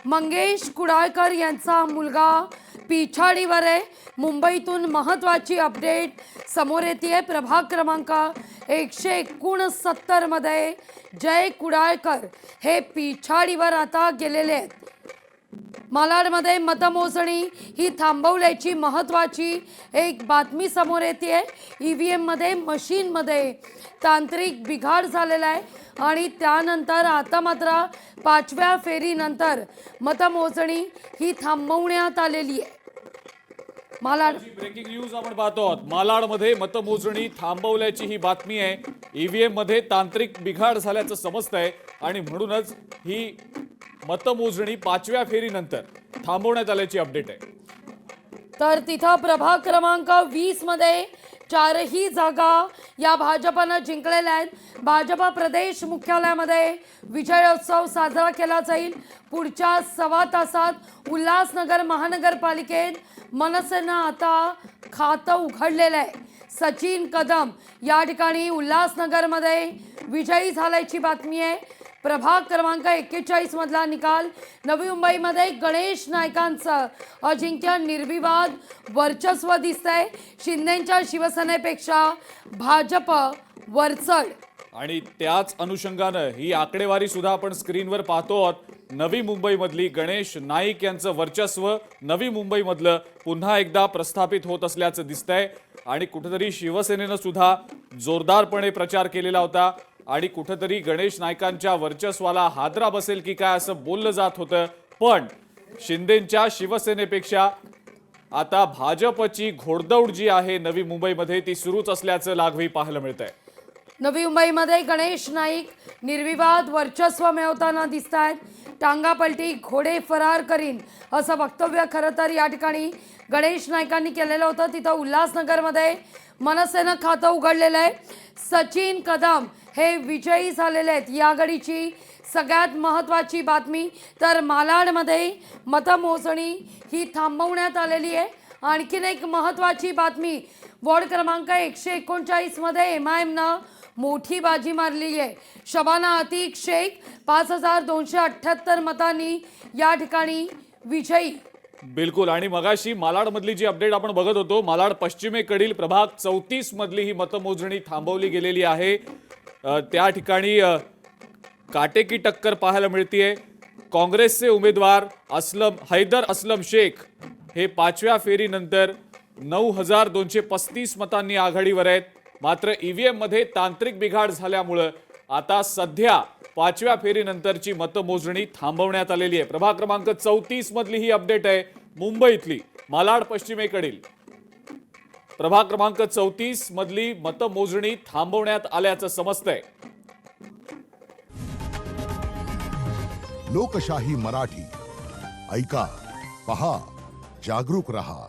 मंगेश कुडाळकर यांचा मुलगा पिछाडीवर आहे। मुंबईतून महत्त्वाची अपडेट समोर येते। प्रभाग क्रमांक 169 मध्ये जय कुडाळकर हे पिछाडीवर आता गेलेले आहेत। मालाडमध्ये मतमोजणी ही थांबवल्याची महत्त्वाची एक बातमी समोर येते। ईव्हीएम मध्ये मशीनमध्ये तांत्रिक बिघाड झालेला आहे आणि त्यानंतर आता मात्र 5व्या फेरीनंतर मतमोजणी ही थांबवण्यात आलेली आहे। मालाड ब्रेकिंग न्यूज आपण पाहतो आहोत। मालाडमध्ये मतमोजणी थांबवल्याची ही बातमी आहे। ईव्हीएम मध्ये तांत्रिक बिघाड झाल्याचं समजतंय आणि म्हणूनच ही मतमोजणी 5व्या फेरीनंतर थांबवण्यात आल्याची अपडेट आहे। तर तिथं प्रभाग क्रमांक 20 मध्ये 4ही जागा या भाजपनं जिंकलेल्या आहेत। भाजपा प्रदेश मुख्यालयामध्ये विजयोत्सव साजरा केला जाईल। पुढच्या सव्वा तासात उल्हासनगर महानगरपालिकेत मनसेनं आता खातं उघडलेलं आहे। सचिन कदम या ठिकाणी उल्हासनगरमध्ये विजयी झाल्याची बातमी आहे। प्रभाग क्रमांक 41 मधला निकाल नवी मुंबईमध्ये गणेश नायकांचं अजिंक्य निर्विवाद वर्चस्व दिसतंय। शिंदेच्या शिवसेनेपेक्षा भाजप वरचढ आणि त्याच अनुषंगानं ही आकडेवारी सुद्धा आपण स्क्रीनवर पाहतो आहोत। नवी मुंबईमधली गणेश नाईक यांचं वर्चस्व नवी मुंबईमधलं पुन्हा एकदा प्रस्थापित होत असल्याचं दिसतंय आणि कुठेतरी शिवसेनेनं सुद्धा जोरदारपणे प्रचार केलेला होता आणि कुठेतरी गणेश नायकांच्या वर्चस्वाला हादरा बसेल की काय असं बोललं जात होतं। पण शिंदेच्या शिवसेनेपेक्षा आता भाजपची घोडदौड जी आहे नवी मुंबईमध्ये ती सुरूच असल्याचं लागवी पाहायला मिळतंय। नवी मुंबईमध्ये गणेश नाईक निर्विवाद वर्चस्व मिळवताना दिसत आहेत। टांगापलटी घोडे फरार करीन असं वक्तव्य खरं तर या ठिकाणी गणेश नाईकांनी केलेलं होतं। तिथं उल्हासनगरमध्ये मनसेनं खातं उघडलेलं आहे। सचिन कदम हे विजयी झालेले आहेत। या घडीची सगळ्यात महत्त्वाची बातमी तर मालाडमध्ये मतमोजणी ही थांबवण्यात आलेली आहे। आणखीन एक महत्त्वाची बातमी वॉर्ड क्रमांक 139 मध्ये MIMनं मोठी बाजी मारली आहे। शबाना अतिक शेख 5278 मतांनी या ठिकाणी विजयी। बिलकुल आणि मगाशी मालाडमधली जी अपडेट आपण बघत होतो, मालाड पश्चिमेकडील प्रभाग 34 मधली ही मतमोजणी थांबवली गेलेली आहे। त्या ठिकाणी काटेकी टक्कर पाहायला मिळतेय। काँग्रेसचे उमेदवार हैदर असलम शेख हे 5व्या फेरीनंतर 9235 मतांनी आघाडीवर आहेत। मात्र ईव्हीएम मध्ये तांत्रिक बिघाड झाल्यामुळे आता सध्या 5व्या फेरीनंतरची मतमोजणी थांबवण्यात आलेली आहे। प्रभाग क्रमांक 34 मधली ही अपडेट आहे मुंबईतली मालाड पश्चिमेकडील प्रभाग क्रमांक 34 मधली मतमोजणी थांबवण्यात आल्याचं समजतंय। लोकशाही मराठी ऐका, पहा, जागरूक रहा।